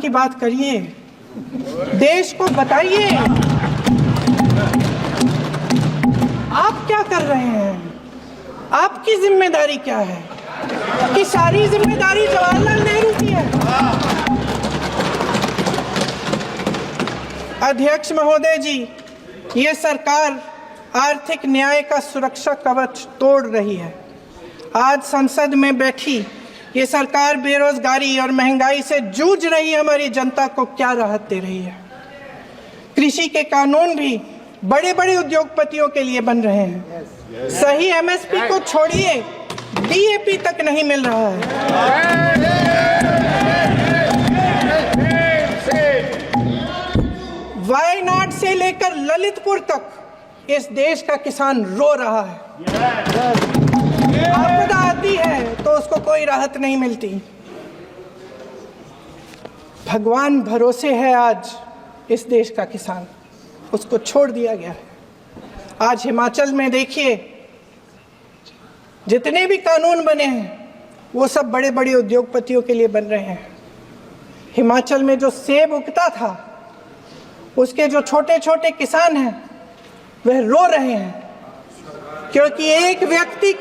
की बात करिए, देश को बताइए आप क्या कर रहे हैं, आपकी जिम्मेदारी क्या है? कि सारी जिम्मेदारी जवाहरलाल नेहरू की है। अध्यक्ष महोदय जी, ये सरकार आर्थिक न्याय का सुरक्षा कवच तोड़ रही है। आज संसद में बैठी ये सरकार बेरोजगारी और महंगाई से जूझ रही हमारी जनता को क्या राहत दे रही है? कृषि के कानून भी बड़े बड़े उद्योगपतियों के लिए बन रहे हैं। सही एमएसपी को छोड़िए, डीएपी तक नहीं मिल रहा है। वायनाड से लेकर ललितपुर तक इस देश का किसान रो रहा है। आपदा आती है तो उसको कोई राहत नहीं मिलती। भगवान भरोसे है आज इस देश का किसान, उसको छोड़ दिया गया है। आज हिमाचल में देखिए, जितने भी कानून बने हैं वो सब बड़े बड़े उद्योगपतियों के लिए बन रहे हैं। हिमाचल में जो सेब उगता था, उसके जो छोटे छोटे किसान हैं वह रो रहे हैं, क्योंकि एक व्यक्ति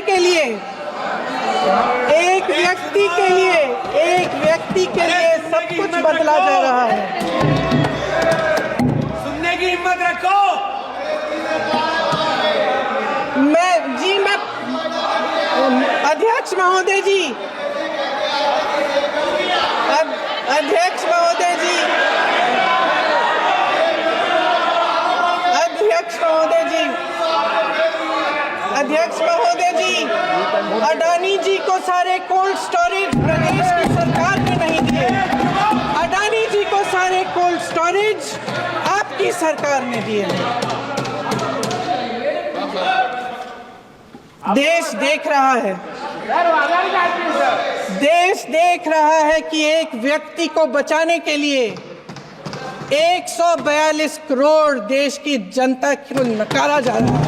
के लिए सब कुछ बदला जा रहा है। सुनने की हिम्मत रखो। मैं अध्यक्ष महोदय जी, अध्यक्ष महोदय जी, अडानी जी को सारे कोल्ड स्टोरेज प्रदेश की सरकार ने नहीं दिए। अडानी जी को सारे कोल्ड स्टोरेज आपकी सरकार ने दिए हैं। देश देख रहा है कि एक व्यक्ति को बचाने के लिए 142 करोड़ देश की जनता को नकारा जा रहा है।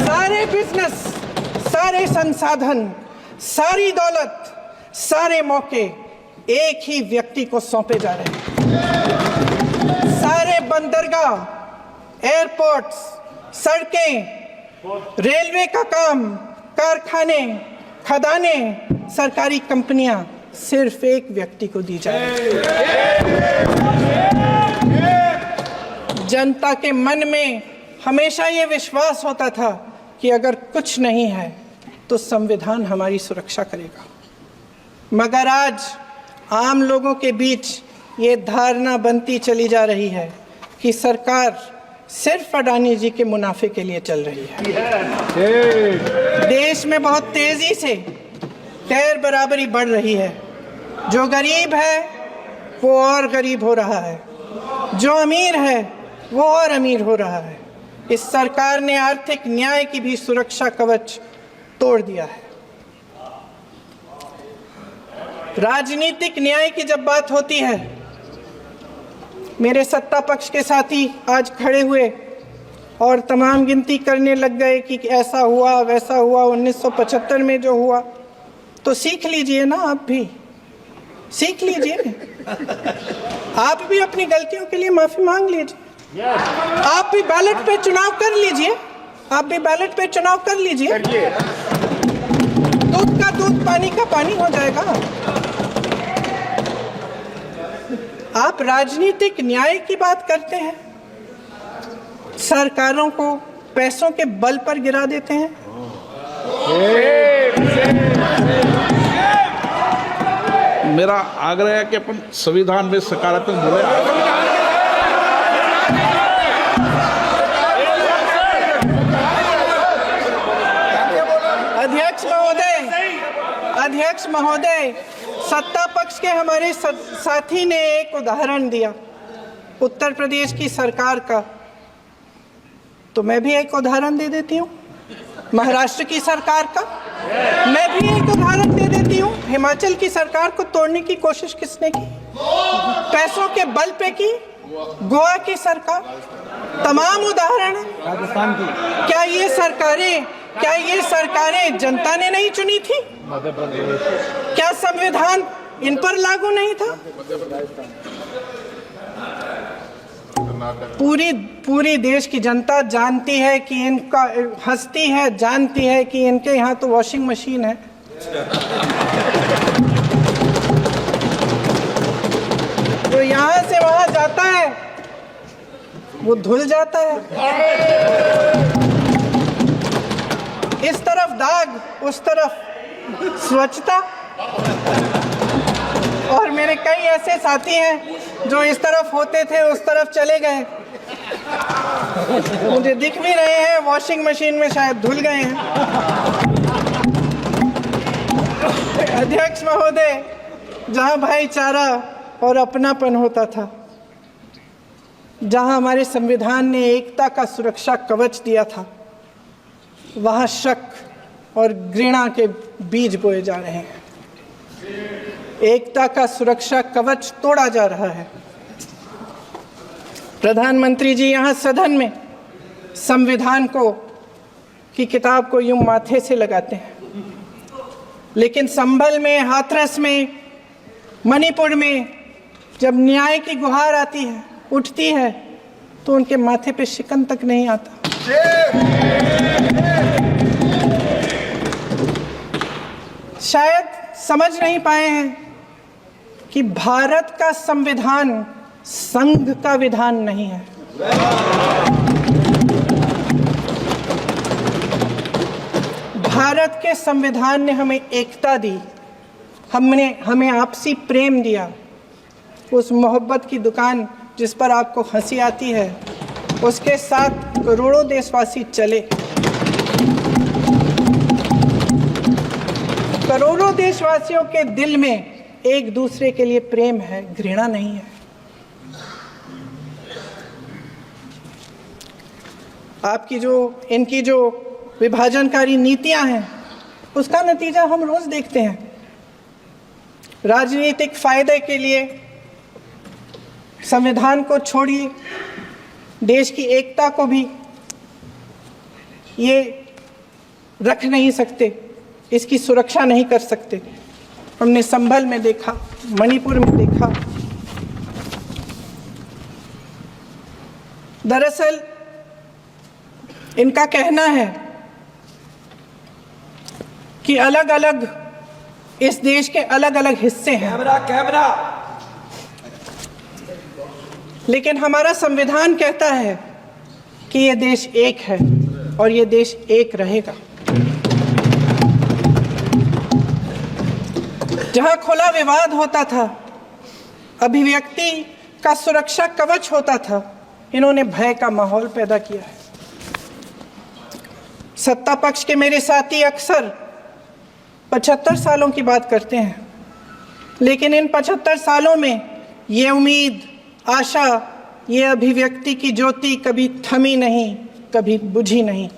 सारे बिजनेस, सारे संसाधन, सारी दौलत, सारे मौके एक ही व्यक्ति को सौंपे जा रहे हैं। सारे बंदरगाह, एयरपोर्ट्स, सड़कें, रेलवे का काम, कारखाने, खदाने, सरकारी कंपनियां सिर्फ एक व्यक्ति को दी जा रही है। जनता के मन में हमेशा ये विश्वास होता था कि अगर कुछ नहीं है तो संविधान हमारी सुरक्षा करेगा, मगर आज आम लोगों के बीच ये धारणा बनती चली जा रही है कि सरकार सिर्फ अडानी जी के मुनाफे के लिए चल रही है। देश में बहुत तेजी से गैर बराबरी बढ़ रही है। जो गरीब है वो और गरीब हो रहा है, जो अमीर है वो और अमीर हो रहा है। इस सरकार ने आर्थिक न्याय की भी सुरक्षा कवच तोड़ दिया है। राजनीतिक न्याय की जब बात होती है, मेरे सत्ता पक्ष के साथी आज खड़े हुए और तमाम गिनती करने लग गए कि ऐसा हुआ वैसा हुआ, 1975 में जो हुआ। तो सीख लीजिए ना, आप भी सीख लीजिए। आप भी अपनी गलतियों के लिए माफी मांग लीजिए। आप भी बैलेट पे चुनाव कर लीजिए। दूध का दूध, पानी का पानी हो जाएगा। आप राजनीतिक न्याय की बात करते हैं, सरकारों को पैसों के बल पर गिरा देते हैं। मेरा आग्रह है कि अपन संविधान में सकारात्मक बोले। अध्यक्ष महोदय, सत्ता पक्ष के हमारे साथी ने एक उदाहरण दिया उत्तर प्रदेश की सरकार का, तो मैं भी एक उदाहरण दे देती हूँ महाराष्ट्र की सरकार का। मैं भी एक उदाहरण दे देती हूँ हिमाचल की सरकार को तोड़ने की कोशिश किसने की, पैसों के बल पे की, गोवा की सरकार। तमाम उदाहरण राजस्थान की। क्या ये सरकारें क्या ये सरकारें जनता ने नहीं चुनी थी? क्या संविधान इन पर लागू नहीं था? पूरी देश की जनता जानती है कि इनका हंसती है, जानती है कि इनके यहाँ तो वॉशिंग मशीन है। तो यहाँ से वहां जाता है, वो धुल जाता है। इस तरफ दाग, उस तरफ स्वच्छता। और मेरे कई ऐसे साथी हैं जो इस तरफ होते थे, उस तरफ चले गए। मुझे दिख भी रहे हैं, वॉशिंग मशीन में शायद धुल गए हैं। अध्यक्ष महोदय, जहां भाईचारा और अपनापन होता था, जहां हमारे संविधान ने एकता का सुरक्षा कवच दिया था, वहां शक और घृणा के बीज बोए जा रहे हैं। एकता का सुरक्षा कवच तोड़ा जा रहा है। प्रधानमंत्री जी यहाँ सदन में संविधान की किताब को यूं माथे से लगाते हैं, लेकिन संभल में, हाथरस में, मणिपुर में जब न्याय की गुहार आती है, उठती है, तो उनके माथे पे शिकन तक नहीं आता। शायद समझ नहीं पाए हैं कि भारत का संविधान संघ का विधान नहीं है। भारत के संविधान ने हमें एकता दी, हमें आपसी प्रेम दिया। उस मोहब्बत की दुकान जिस पर आपको हंसी आती है, उसके साथ करोड़ों देशवासी चले। करोड़ों देशवासियों के दिल में एक दूसरे के लिए प्रेम है, घृणा नहीं है। इनकी जो विभाजनकारी नीतियां हैं, उसका नतीजा हम रोज देखते हैं। राजनीतिक फायदे के लिए संविधान को छोड़िए, देश की एकता को भी ये रख नहीं सकते, इसकी सुरक्षा नहीं कर सकते। हमने संभल में देखा, मणिपुर में देखा। दरअसल इनका कहना है कि अलग अलग इस देश के अलग अलग हिस्से हैं। कैमरा। लेकिन हमारा संविधान कहता है कि ये देश एक है और ये देश एक रहेगा। जहां खुला विवाद होता था, अभिव्यक्ति का सुरक्षा कवच होता था, इन्होंने भय का माहौल पैदा किया है। सत्ता पक्ष के मेरे साथी अक्सर 75 सालों की बात करते हैं, लेकिन इन 75 सालों में ये उम्मीद, आशा, ये अभिव्यक्ति की ज्योति कभी थमी नहीं, कभी बुझी नहीं।